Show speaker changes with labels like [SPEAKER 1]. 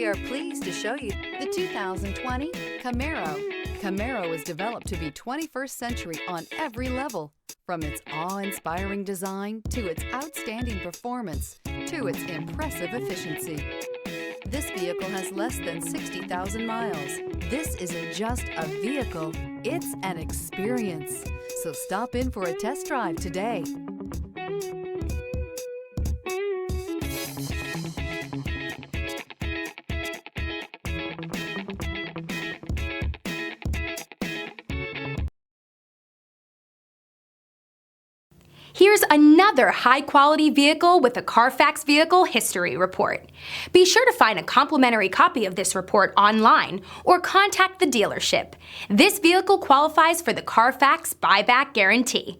[SPEAKER 1] We are pleased to show you the 2020 Camaro. Camaro is developed to be 21st century on every level, from its awe-inspiring design to its outstanding performance to its impressive efficiency. This vehicle has less than 60,000 miles. This isn't just a vehicle, it's an experience. So stop in for a test drive today.
[SPEAKER 2] Here's another high-quality vehicle with a Carfax Vehicle History Report. Be sure to find a complimentary copy of this report online or contact the dealership. This vehicle qualifies for the Carfax Buyback Guarantee.